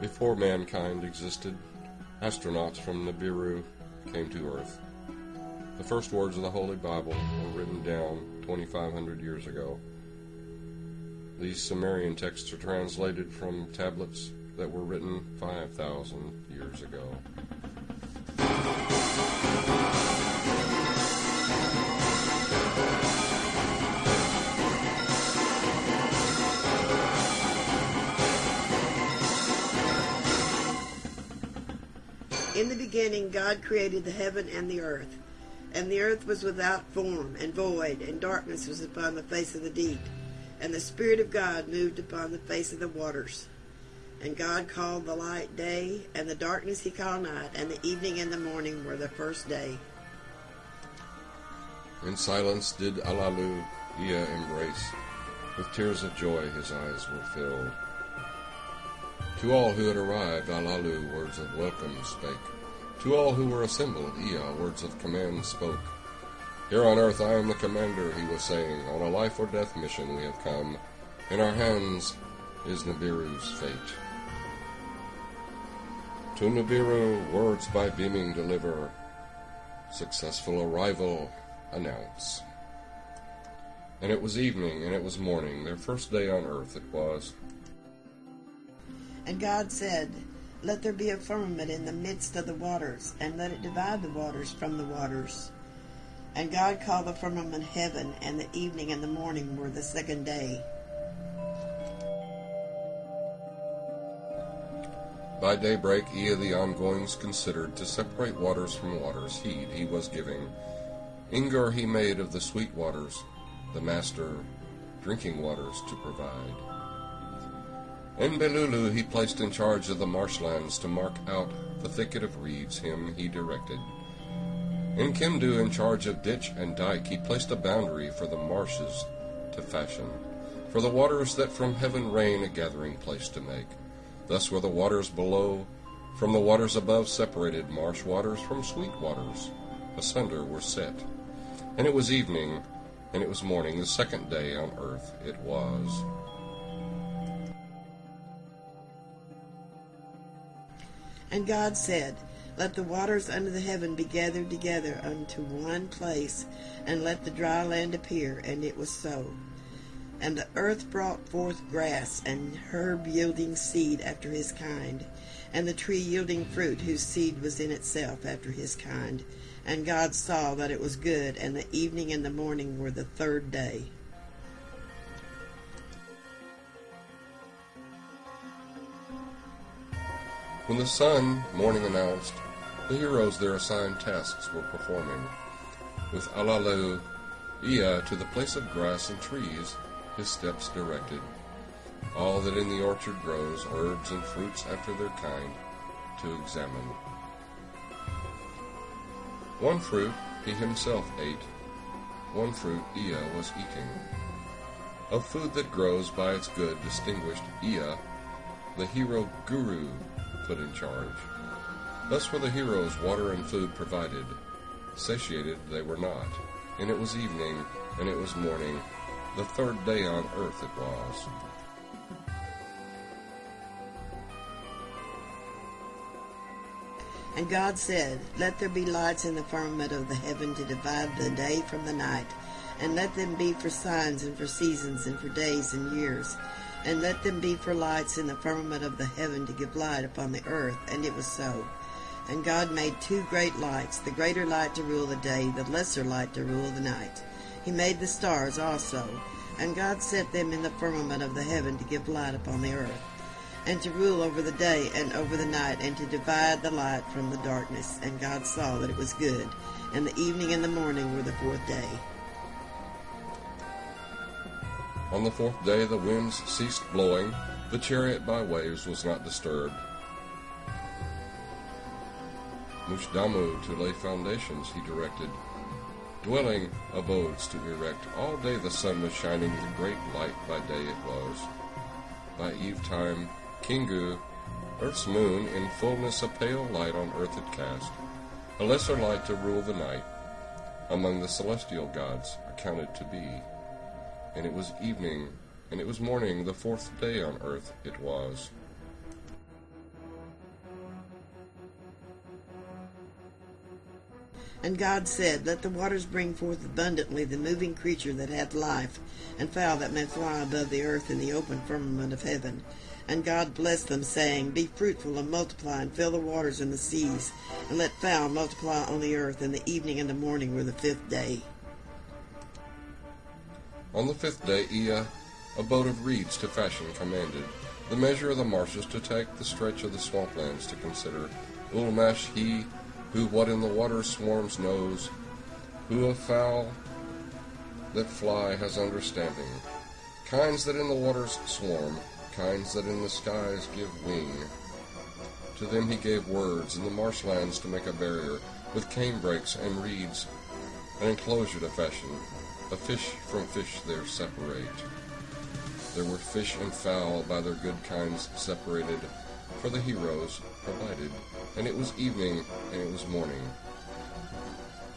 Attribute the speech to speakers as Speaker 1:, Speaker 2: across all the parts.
Speaker 1: Before mankind existed, astronauts from Nibiru came to Earth. The first words of the Holy Bible were written down 2,500 years ago. These Sumerian texts are translated from tablets that were written 5,000 years ago.
Speaker 2: In the beginning God created the heaven and the earth was without form and void, and darkness was upon the face of the deep, and the Spirit of God moved upon the face of the waters. And God called the light day, and the darkness he called night, and the evening and the morning were the first day.
Speaker 1: In silence did Alalu Ea embrace, with tears of joy his eyes were filled. To all who had arrived, Alalu words of welcome spake. To all who were assembled, Ea words of command spoke. Here on earth I am the commander, he was saying. On a life or death mission we have come. In our hands is Nibiru's fate. To Nibiru words by beaming deliver. Successful arrival announce. And it was evening, and it was morning, their first day on earth it was.
Speaker 2: And God said, Let there be a firmament in the midst of the waters, and let it divide the waters from the waters. And God called the firmament heaven, and the evening and the morning were the second day.
Speaker 1: By daybreak Ea the ongoings considered to separate waters from waters, heed he was giving. Ingur he made of the sweet waters, the master drinking waters to provide. Enbelulu he placed in charge of the marshlands to mark out the thicket of reeds, him he directed. In Kimdu in charge of ditch and dike he placed a boundary for the marshes to fashion, for the waters that from heaven rain a gathering place to make. Thus were the waters below from the waters above separated, marsh waters from sweet waters asunder were set. And it was evening, and it was morning, the second day on earth it was.
Speaker 2: And God said, Let the waters under the heaven be gathered together unto one place, and let the dry land appear. And it was so. And the earth brought forth grass, and herb yielding seed after his kind, and the tree yielding fruit whose seed was in itself after his kind. And God saw that it was good, and the evening and the morning were the third day.
Speaker 1: When the sun, morning announced, the heroes their assigned tasks were performing. With Alalu, Ea to the place of grass and trees his steps directed. All that in the orchard grows, herbs and fruits after their kind, to examine. One fruit he himself ate, one fruit Ea was eating. Of food that grows by its good distinguished Ea, the hero Guru, put in charge. Thus were the heroes water and food provided. Satiated they were not. And it was evening, and it was morning, the third day on earth it was.
Speaker 2: And God said, Let there be lights in the firmament of the heaven to divide the day from the night, and let them be for signs and for seasons and for days and years. And let them be for lights in the firmament of the heaven to give light upon the earth. And it was so. And God made two great lights, the greater light to rule the day, the lesser light to rule the night. He made the stars also. And God set them in the firmament of the heaven to give light upon the earth, and to rule over the day and over the night, and to divide the light from the darkness. And God saw that it was good. And the evening and the morning were the fourth day.
Speaker 1: On the fourth day the winds ceased blowing, the chariot by waves was not disturbed. Mushdamu to lay foundations he directed, dwelling abodes to erect. All day the sun was shining, the great light by day it was. By eve-time, Kingu, earth's moon, in fullness a pale light on earth had cast, a lesser light to rule the night, among the celestial gods accounted to be. And it was evening, and it was morning, the fourth day on earth it was.
Speaker 2: And God said, Let the waters bring forth abundantly the moving creature that hath life, and fowl that may fly above the earth in the open firmament of heaven. And God blessed them, saying, Be fruitful and multiply, and fill the waters and the seas, and let fowl multiply on the earth. And the evening and the morning were the 5th day.
Speaker 1: On the 5th day Ea a boat of reeds to fashion commanded, the measure of the marshes to take, the stretch of the swamplands to consider. Ulmash he, who what in the water swarms knows, who of fowl that fly has understanding, kinds that in the waters swarm, kinds that in the skies give wing. To them he gave words in the marshlands to make a barrier, with canebrakes and reeds, an enclosure to fashion, a fish from fish there separate. There were fish and fowl by their good kinds separated, for the heroes provided. And it was evening, and it was morning.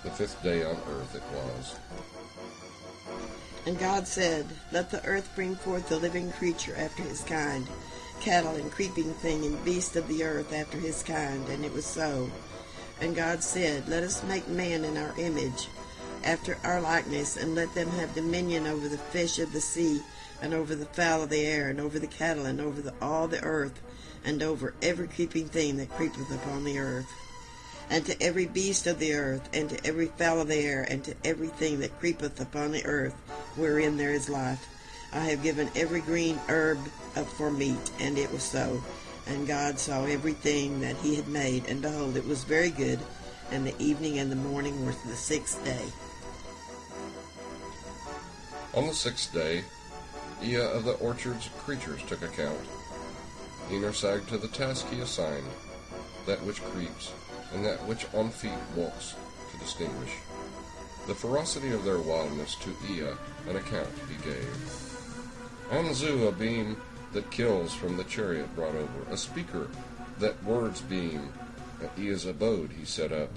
Speaker 1: The 5th day on earth it was.
Speaker 2: And God said, Let the earth bring forth the living creature after his kind, cattle and creeping thing and beast of the earth after his kind. And it was so. And God said, Let us make man in our image, after our likeness, and let them have dominion over the fish of the sea, and over the fowl of the air, and over the cattle, and over all the earth, and over every creeping thing that creepeth upon the earth. And to every beast of the earth, and to every fowl of the air, and to everything that creepeth upon the earth, wherein there is life, I have given every green herb for meat. And it was so. And God saw everything that he had made, and behold, it was very good. And the evening and the morning were the 6th day.
Speaker 1: On the 6th day Ea of the orchard's creatures took account. Enersag to the task he assigned, that which creeps, and that which on feet walks, to distinguish. The ferocity of their wildness to Ea an account he gave. Anzu a beam that kills from the chariot brought over, a speaker that words beam. At Ea's abode he set up.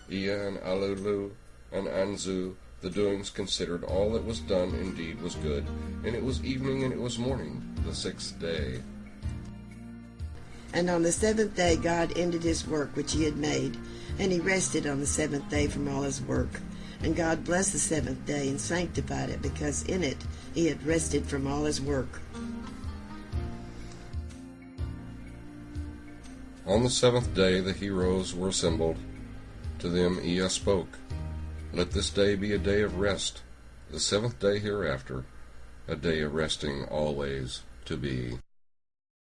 Speaker 1: Ea and Alulu and Anzu the doings considered. All that was done indeed was good, and it was evening and it was morning, the 6th day.
Speaker 2: And on the 7th day God ended his work which he had made, and he rested on the 7th day from all his work. And God blessed the 7th day and sanctified it, because in it he had rested from all his work.
Speaker 1: On the 7th day the heroes were assembled. To them Ea spoke, Let this day be a day of rest, the 7th day hereafter, a day of resting always to be.